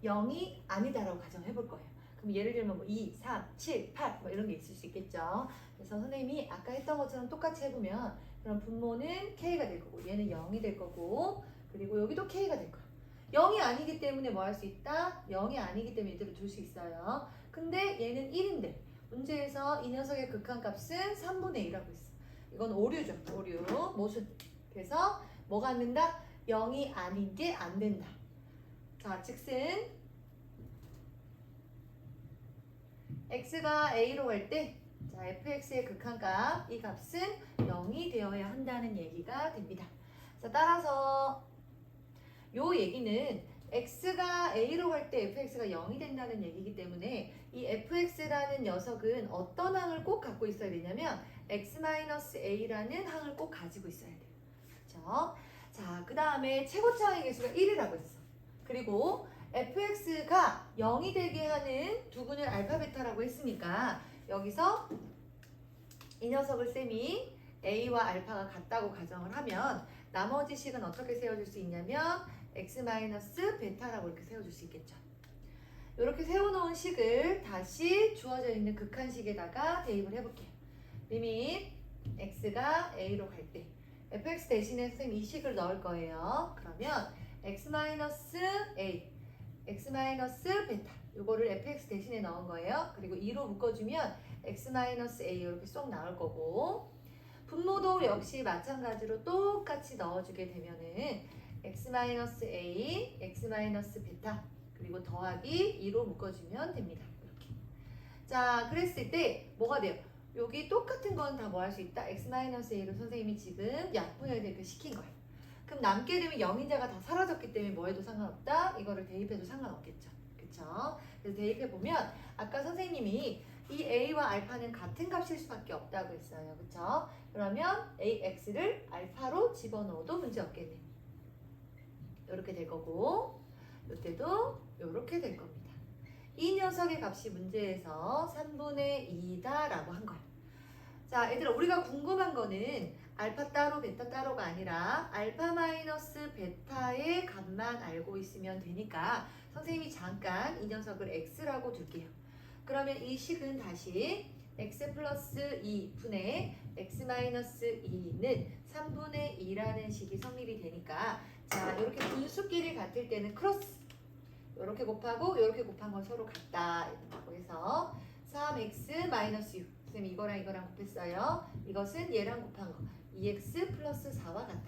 0이 아니다라고 가정해 볼 거예요. 그럼 예를 들면 뭐 2, 3, 7, 8 뭐 이런 게 있을 수 있겠죠. 그래서 선생님이 아까 했던 것처럼 똑같이 해보면 그럼 분모는 k가 될 거고 얘는 0이 될 거고 그리고 여기도 k가 될 거예요. 0이 아니기 때문에 뭐 할 수 있다? 0이 아니기 때문에 이대로 둘 수 있어요. 근데 얘는 1인데 문제에서 이 녀석의 극한값은 3분의 1이라고 했어. 이건 오류죠. 오류. 모순. 그래서 뭐가 안 된다? 0이 아닌 게 안 된다. 자, 즉슨 x가 a로 갈 때 자, fx의 극한값 이 값은 0이 되어야 한다는 얘기가 됩니다. 자, 따라서 요 얘기는 x가 a로 갈 때 fx가 0이 된다는 얘기이기 때문에 이 fx라는 녀석은 어떤 항을 꼭 갖고 있어야 되냐면 x-a라는 항을 꼭 가지고 있어야 돼요. 그렇죠? 자, 그 다음에 최고차의 개수가 1이라고 했어. 그리고 fx가 0이 되게 하는 두근을 알파 베타라고 했으니까 여기서 이 녀석을 쌤이 a와 알파가 같다고 가정을 하면 나머지 식은 어떻게 세워줄 수 있냐면 x-베타라고 이렇게 세워줄 수 있겠죠. 이렇게 세워놓은 식을 다시 주어져 있는 극한식에다가 대입을 해볼게요. 리밋 x가 a로 갈 때 fx 대신에 선생님 이 식을 넣을 거예요. 그러면 x-a, x-베타 이거를 fx 대신에 넣은 거예요. 그리고 2로 묶어주면 x-a 이렇게 쏙 나올 거고 분모도 역시 마찬가지로 똑같이 넣어주게 되면은 x-a, x-베타 그리고 더하기 2로 묶어주면 됩니다. 이렇게. 자, 그랬을 때 뭐가 돼요? 여기 똑같은 건 다 뭐 할 수 있다? x-a를 선생님이 지금 약분을 이렇게 시킨 거예요. 그럼 남게 되면 0인자가 다 사라졌기 때문에 뭐 해도 상관없다? 이거를 대입해도 상관없겠죠. 그쵸? 그래서 대입해보면 아까 선생님이 이 a와 알파는 같은 값일 수밖에 없다고 했어요. 그쵸? 그러면 ax를 알파로 집어넣어도 문제 없겠네요. 이렇게 될 거고 이때도 이렇게 될 겁니다. 이 녀석의 값이 문제에서 3분의 2다 라고 한 거예요. 자, 얘들아 우리가 궁금한 거는 알파 따로 베타 따로가 아니라 알파 마이너스 베타의 값만 알고 있으면 되니까 선생님이 잠깐 이 녀석을 x라고 둘게요. 그러면 이 식은 다시 x 플러스 2분의 x 마이너스 2는 3분의 2라는 식이 성립이 되니까 자, 이렇게 분수끼리 같을 때는 크로스 이렇게 곱하고 이렇게 곱한 건 서로 같다 라고 해서 3x 마이너스 6 선생님 이거랑 이거랑 곱했어요. 이것은 얘랑 곱한 거 2x 플러스 4와 같다.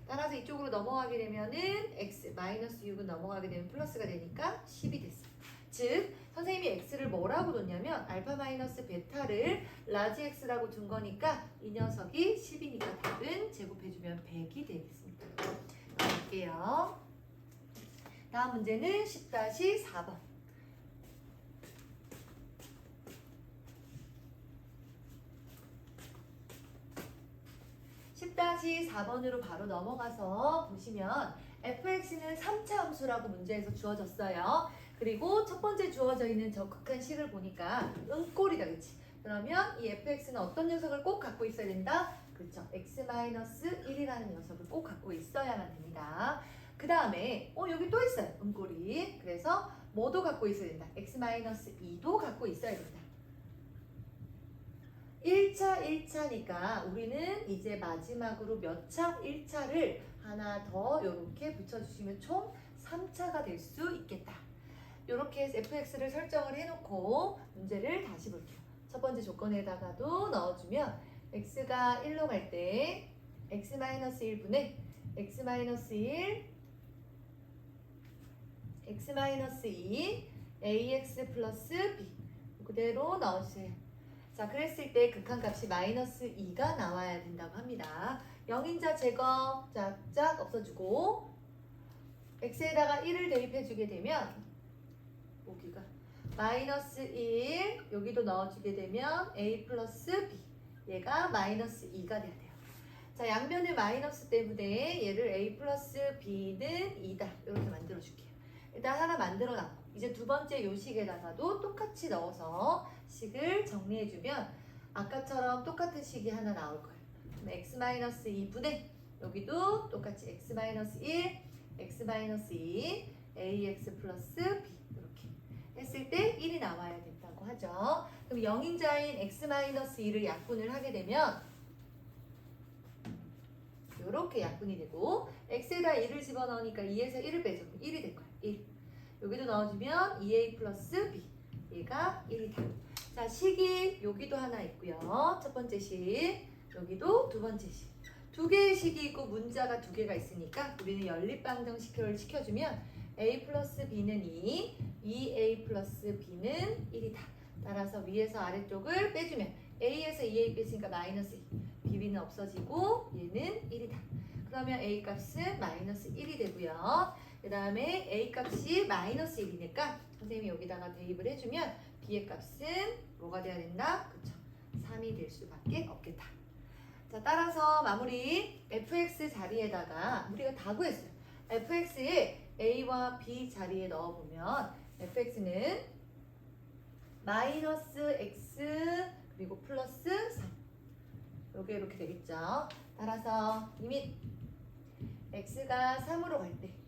따라서 이쪽으로 넘어가게 되면은 x 마이너스 6은 넘어가게 되면 플러스가 되니까 10이 됐어요. 즉 선생님이 x를 뭐라고 뒀냐면 알파 마이너스 베타를 라지 x라고 둔 거니까 이 녀석이 10이니까 답은 제곱해주면 100이 되겠습니다. 갈게요. 다음 문제는 10-4번. 10-4번으로 바로 넘어가서 보시면 fx는 3차 함수라고 문제에서 주어졌어요. 그리고 첫 번째 주어져 있는 저 극한식을 보니까 은꼴이다, 그치? 그러면 이 fx는 어떤 녀석을 꼭 갖고 있어야 된다? 그렇죠. x-1이라는 녀석을 꼭 갖고 있어야만 됩니다. 그 다음에 여기 또 있어요. 은꼴이. 그래서 뭐도 갖고 있어야 된다? x-2도 갖고 있어야 된다. 1차니까 우리는 이제 마지막으로 몇 차? 1차를 하나 더 이렇게 붙여주시면 총 3차가 될 수 있겠다. 이렇게 해서 fx를 설정을 해놓고 문제를 다시 볼게요. 첫 번째 조건에다가도 넣어주면 x가 1로 갈 때 x-1분의 x-1 x-2 ax 플러스 b 그대로 넣어주세요. 자, 그랬을 때 극한값이 마이너스 2가 나와야 된다고 합니다. 0인자 제거 짝짝 없어주고 x에다가 1을 대입해주게 되면 여기가 마이너스 1 여기도 넣어주게 되면 a 플러스 b 얘가 마이너스 2가 돼야 돼요. 자, 양변의 마이너스 때문에 얘를 a 플러스 b는 2다 이렇게 만들어줄게요. 일단 하나 만들어 놨고 이제 두 번째 요식에다가도 똑같이 넣어서 식을 정리해주면 아까처럼 똑같은 식이 하나 나올 거예요. x-2분의 여기도 똑같이 x-1, x-2, ax 플러스 b 이렇게 했을 때 1이 나와야 된다고 하죠. 그럼 영인자인 x-2를 약분을 하게 되면 이렇게 약분이 되고 x에다 1을 집어넣으니까 2에서 1을 빼죠. 1이 될 거예요. 1. 여기도 넣어주면 2a 플러스 b 얘가 1이다. 자, 식이 여기도 하나 있고요. 첫 번째 식, 여기도 두 번째 식. 두 개의 식이 있고 문자가 두 개가 있으니까 우리는 연립방정식을 시켜주면 a 플러스 b는 2, 2a 플러스 b는 1이다. 따라서 위에서 아래쪽을 빼주면 a에서 2a 뺐으니까 마이너스 2, b는 없어지고 얘는 1이다. 그러면 a 값은 마이너스 1이 되고요. 그 다음에 a 값이 마이너스 1이니까 선생님이 여기다가 대입을 해주면 b의 값은 뭐가 돼야 된다? 그쵸? 3이 될 수밖에 없겠다. 자, 따라서 마무리 fx 자리에다가 우리가 다 구했어요. fx에 a와 b 자리에 넣어보면 fx는 마이너스 x 그리고 플러스 3 요게 이렇게 되겠죠. 따라서 리밋 x가 3으로 갈 때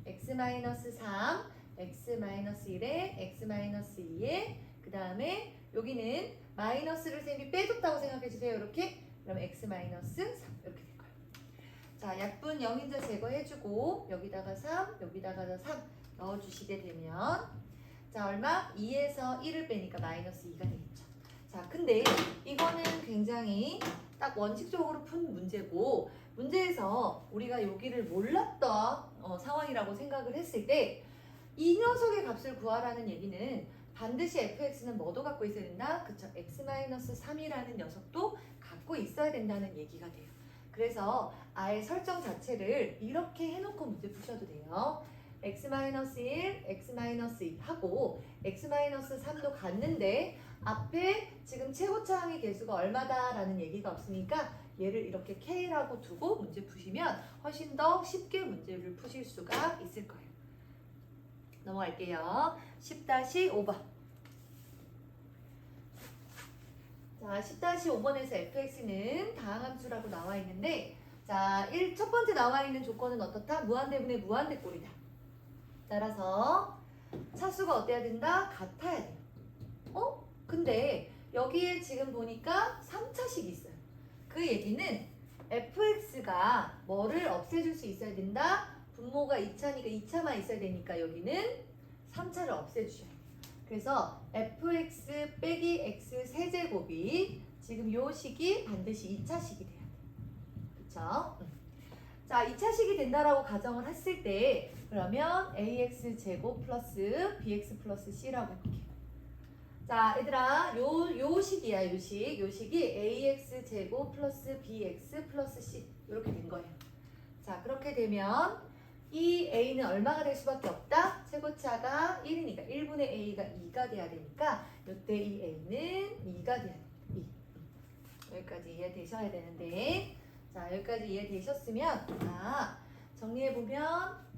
x-3, x-1에 x-2에 그 다음에 여기는 마이너스를 쌤이 빼줬다고 생각해주세요. 이렇게 그럼 x-3 이렇게 될 거예요. 자, 약분 영인자 제거해주고 여기다가 3, 여기다가 3 넣어주시게 되면 자, 얼마? 2에서 1을 빼니까 마이너스 2가 되겠죠. 자, 근데 이거는 굉장히 딱 원칙적으로 푼 문제고 문제에서 우리가 여기를 몰랐던 상황이라고 생각을 했을 때 이 녀석의 값을 구하라는 얘기는 반드시 fx는 뭐도 갖고 있어야 된다? 그쵸? x-3이라는 녀석도 갖고 있어야 된다는 얘기가 돼요. 그래서 아예 설정 자체를 이렇게 해놓고 문제 푸셔도 돼요. x-1, x-2 하고 x-3도 갔는데 앞에 지금 최고차항의 개수가 얼마다 라는 얘기가 없으니까 얘를 이렇게 k라고 두고 문제 푸시면 훨씬 더 쉽게 문제를 푸실 수가 있을 거예요. 넘어갈게요. 10-5번. 자, 10-5번에서 fx는 다항함수라고 나와 있는데 자, 첫 번째 나와 있는 조건은 어떻다? 무한대분의 무한대꼴이다. 따라서 차수가 어때야 된다? 같아야 돼요. 근데 여기에 지금 보니까 3차식이 있어요. 그 얘기는 fx가 뭐를 없애줄 수 있어야 된다? 분모가 2차니까 2차만 있어야 되니까 여기는 3차를 없애주셔야 돼요. 그래서 fx 빼기 x 세제곱이 지금 요 식이 반드시 2차식이 돼야 돼요. 그쵸? 자, 2차식이 된다라고 가정을 했을 때 그러면 ax 제곱 플러스 bx 플러스 c라고 해볼게요. 자, 얘들아, 요 식이야, 요 식. 요 식이 ax 제곱 플러스 bx 플러스 c 이렇게 된 거예요. 자, 그렇게 되면 이 a는 얼마가 될 수밖에 없다? 최고차가 1이니까 1분의 a가 2가 돼야 되니까 이때 이 a는 2가 돼야 돼. 2. 여기까지 이해되셔야 되는데 자, 여기까지 이해되셨으면 정리해보면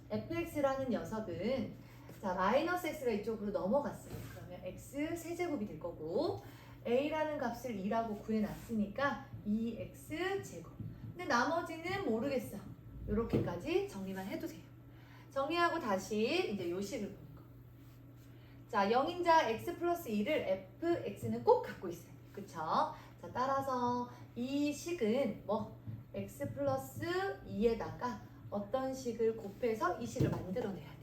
fx라는 녀석은 자, 마이너스 x가 이쪽으로 넘어갔어요. 그러면 x 세제곱이 될 거고 a라는 값을 2라고 구해놨으니까 2x 제곱. 근데 나머지는 모르겠어. 이렇게까지 정리만 해두세요. 정리하고 다시 이제 요식을 보는 거. 자, 영인자 x 플러스 2를 fx는 꼭 갖고 있어요. 그쵸? 자, 따라서 이 식은 뭐 x 플러스 2에다가 어떤 식을 곱해서 이 식을 만들어내야 돼.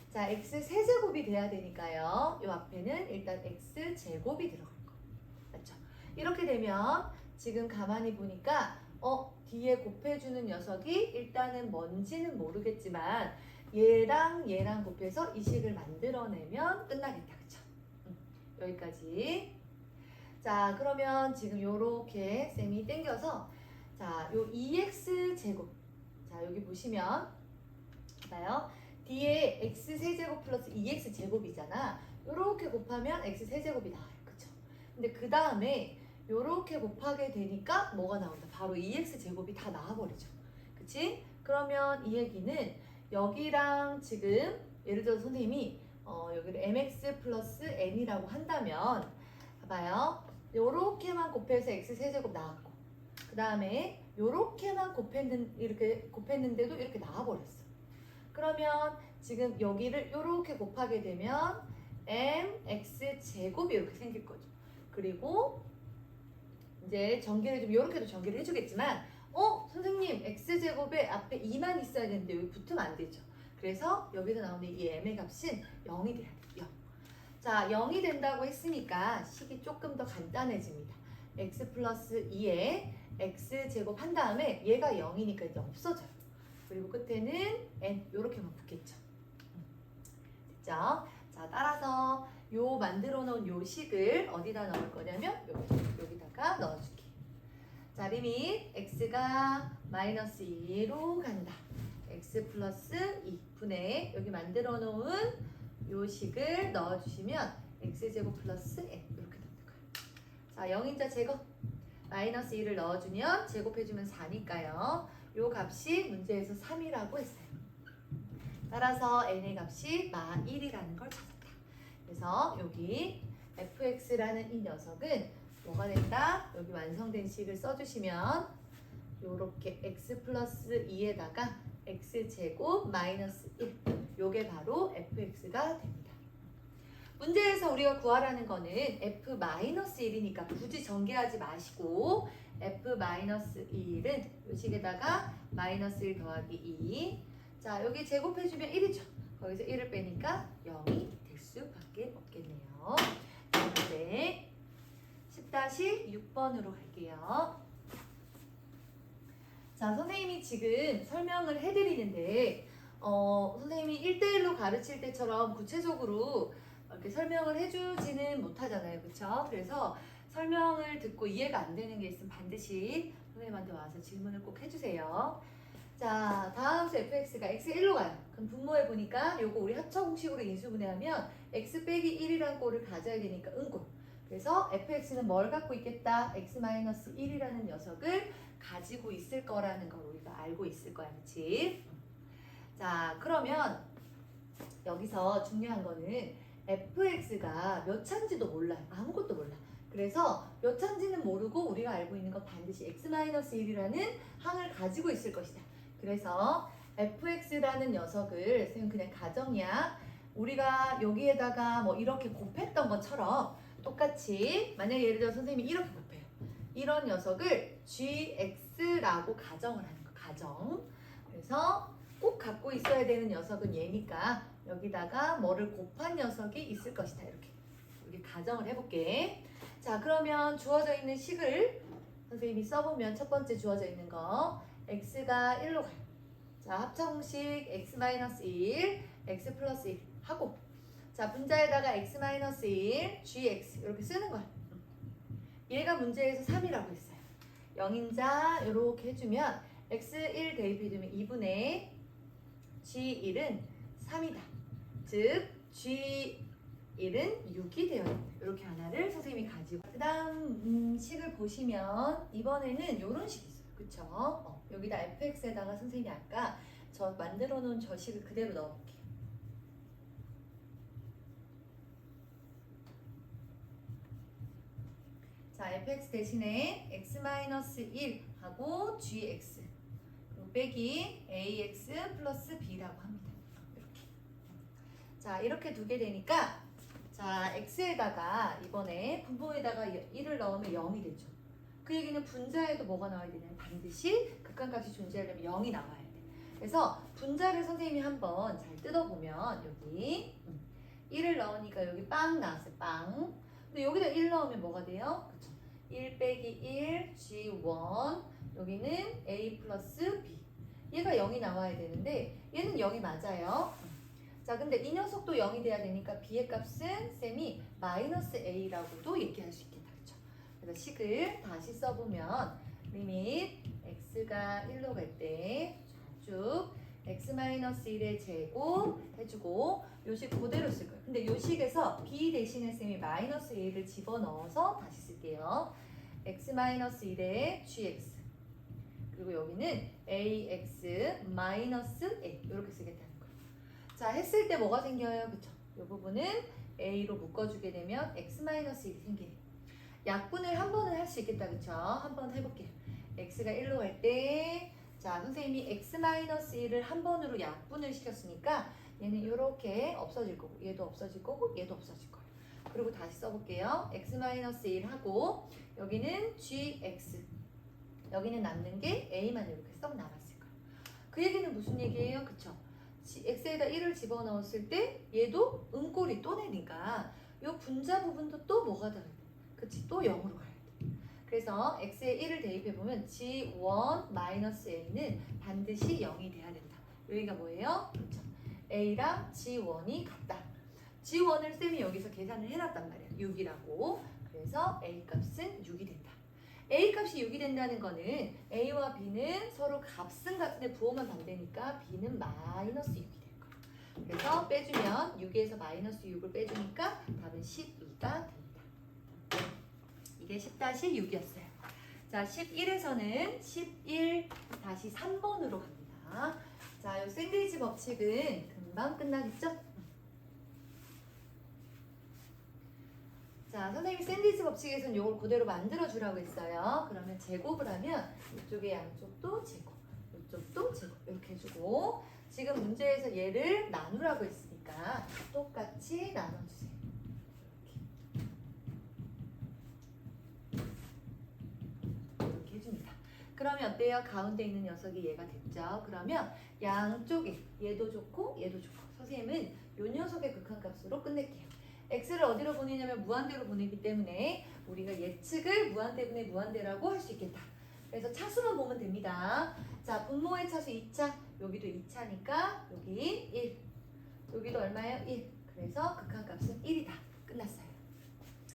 자, x 세제곱이 돼야 되니까요. 이 앞에는 일단 x 제곱이 들어갈 거. 맞죠? 이렇게 되면 지금 가만히 보니까 뒤에 곱해주는 녀석이 일단은 뭔지는 모르겠지만 얘랑 곱해서 이 식을 만들어내면 끝나겠다. 그쵸? 여기까지. 자, 그러면 지금 요렇게 쌤이 땡겨서 자, 요 2x 제곱. 자, 여기 보시면 봐요. 뒤에 x 세제곱 플러스 2x 제곱이잖아. 요렇게 곱하면 x 세제곱이 나와요. 그쵸? 근데 그 다음에 요렇게 곱하게 되니까 뭐가 나온다? 바로 2x 제곱이 다 나와버리죠. 그치? 그러면 이 얘기는 여기랑 지금 예를 들어서 선생님이 여기를 mx 플러스 n이라고 한다면 봐봐요. 요렇게만 곱해서 x 세제곱 나왔고 그 다음에 요렇게만 이렇게 곱했는데도 이렇게 나와버렸어. 그러면 지금 여기를 요렇게 곱하게 되면 mx 제곱이 이렇게 생길 거죠. 그리고 이제 전개를 좀 요렇게도 전개를 해주겠지만 선생님 x제곱에 앞에 2만 있어야 되는데 여기 붙으면 안 되죠. 그래서 여기서 나오는 이 m의 값은 0이 돼야 돼요. 0. 자, 0이 된다고 했으니까 식이 조금 더 간단해집니다. x 플러스 2에 x제곱 한 다음에 얘가 0이니까 이제 없어져요. 그리고 끝에는 n 요렇게만 붙겠죠. 됐죠? 자, 따라서 요 만들어 놓은 요 식을 어디다 넣을 거냐면 여기다가 넣어줄게. 자, 리밋 x가 마이너스 2로 간다. x 플러스 2분의 여기 만들어 놓은 요 식을 넣어주시면 x제곱 플러스 n 이렇게 되는 거예요. 자, 0인자 제곱 마이너스 2를 넣어주면 제곱해주면 4니까요. 요 값이 문제에서 3이라고 했어요. 따라서 n의 값이 마 1이라는 걸 찾았다. 그래서 여기 fx라는 이 녀석은 뭐가 된다? 여기 완성된 식을 써주시면 요렇게 x 플러스 2에다가 x제곱 마이너스 1 요게 바로 fx가 됩니다. 문제에서 우리가 구하라는 거는 f 마이너스 1이니까 굳이 전개하지 마시고 f 마이너스 1은 요 식에다가 마이너스 1 더하기 2 자, 여기 제곱해주면 1이죠. 거기서 1을 빼니까 0이 될 수밖에 없겠네요. 자, 이제 10-6번으로 갈게요. 자, 선생님이 지금 설명을 해드리는데 선생님이 1대1로 가르칠 때처럼 구체적으로 이렇게 설명을 해주지는 못하잖아요. 그쵸? 그래서 설명을 듣고 이해가 안 되는 게 있으면 반드시 선생님한테 와서 질문을 꼭 해주세요. 자, 다음 수 fx가 x1로 가요. 그럼 분모해 보니까 요거 우리 합쳐 공식으로 인수분해하면 x 빼기 1이라는 꼴을 가져야 되니까 응꼴. 그래서 fx는 뭘 갖고 있겠다? x-1이라는 녀석을 가지고 있을 거라는 걸 우리가 알고 있을 거야. 그치? 자, 그러면 여기서 중요한 거는 fx가 몇 차인지도 몰라요. 아무것도 몰라. 그래서 몇 차인지는 모르고 우리가 알고 있는 건 반드시 x-1이라는 항을 가지고 있을 것이다. 그래서 fx라는 녀석을 선생님 그냥 가정이야. 우리가 여기에다가 뭐 이렇게 곱했던 것처럼 똑같이 만약에 예를 들어 선생님이 이렇게 곱해요. 이런 녀석을 gx라고 가정을 하는 거. 가정. 그래서 꼭 갖고 있어야 되는 녀석은 얘니까 여기다가 뭐를 곱한 녀석이 있을 것이다. 이렇게 가정을 해볼게. 자, 그러면 주어져 있는 식을 선생님이 써보면 첫 번째 주어져 있는 거 x가 1로 가요. 자, 합차공식 x-1, x 플러스 1 하고 자, 분자에다가 x-1, gx 이렇게 쓰는 거야. 얘가 문제에서 3이라고 했어요. 0인자 이렇게 해주면 x1 대입해주면 2분의 g1은 3이다. 즉 g1은 6이 되어 있다. 이렇게 하나를 선생님이 가지고 그 다음 식을 보시면 이번에는 이런 식이 있어요. 그쵸? 여기다 fx에다가 선생님이 아까 저 만들어 놓은 저 식을 그대로 넣어볼게요. 자, fx 대신에 x-1 하고 gx 그리고 빼기 ax 플러스 b라고 합니다. 이렇게. 자, 이렇게 두게 되니까 자, x에다가 이번에 분모에다가 1을 넣으면 0이 되죠. 그 얘기는 분자에도 뭐가 나와야 되냐면 반드시 극한값이 존재하려면 0이 나와야 돼. 그래서 분자를 선생님이 한번 잘 뜯어보면 여기 1을 넣으니까 여기 빵 나왔어요. 빵. 근데 여기다 1 넣으면 뭐가 돼요? 그쵸? 1 빼기 1 G1 여기는 A 플러스 B 얘가 0이 나와야 되는데 얘는 0이 맞아요. 자, 근데 이 녀석도 0이 돼야 되니까 B의 값은 쌤이 마이너스 A라고도 얘기할 수 있겠다. 그쵸? 그래서 식을 다시 써보면 리밋 x가 1로 갈 때 쭉 x-1의 제곱 해주고 요식 그대로 쓸 거예요. 근데 요식에서 b 대신에 쌤이 마이너스 a를 집어넣어서 다시 쓸게요. x-1의 gx 그리고 여기는 ax 마이너스 a 이렇게 쓰겠다는 거예요. 자, 했을 때 뭐가 생겨요? 그쵸? 이 부분은 a로 묶어주게 되면 x 마이너스 1이 생기네. 약분을 한 번은 할 수 있겠다. 그쵸? 한 번 해볼게요. x가 1로 갈 때, 자, 선생님이 x 마이너스 1을 한 번으로 약분을 시켰으니까 얘는 이렇게 없어질 거고, 얘도 없어질 거고, 얘도 없어질 거예요. 그리고 다시 써볼게요. x 마이너스 1 하고, 여기는 gx, 여기는 남는 게 a만 이렇게 썩 남았을 거예요. 그 얘기는 무슨 얘기예요? 그쵸? x에다 1을 집어넣었을 때 얘도 음꼴이 또 내니까 이 분자 부분도 또 뭐가 다르대? 그치? 또 0으로 가야 돼. 그래서 x에 1을 대입해보면 g1-a는 반드시 0이 돼야 된다. 여기가 뭐예요? 그렇죠. a랑 g1이 같다. g1을 쌤이 여기서 계산을 해놨단 말이야. 6이라고. 그래서 a 값은 6이 된다. a 값이 6이 된다는 거는 a와 b는 서로 값은 같은데 부호만 반대니까 b는 마이너스 6이 될 거야. 그래서 빼주면 6에서 마이너스 6을 빼주니까 답은 12가 됩니다. 이게 10-6이었어요. 자, 11에서는 11-3번으로 갑니다. 자, 이 샌드위치 법칙은 금방 끝나겠죠? 자, 선생님이 샌드위치 법칙에서는 이걸 그대로 만들어주라고 했어요. 그러면 제곱을 하면 이쪽의 양쪽도 제곱, 이쪽도 제곱 이렇게 해주고 지금 문제에서 얘를 나누라고 했으니까 똑같이 나눠주세요. 이렇게 해줍니다. 그러면 어때요? 가운데 있는 녀석이 얘가 됐죠? 그러면 양쪽에 얘도 좋고 얘도 좋고 선생님은 이 녀석의 극한값으로 끝낼게요. x를 어디로 보내냐면 무한대로 보내기 때문에 우리가 예측을 무한대분의 무한대라고 할 수 있겠다. 그래서 차수만 보면 됩니다. 자, 분모의 차수 2차, 여기도 2차니까 여기 1, 여기도 얼마예요? 1. 그래서 극한값은 1이다. 끝났어요.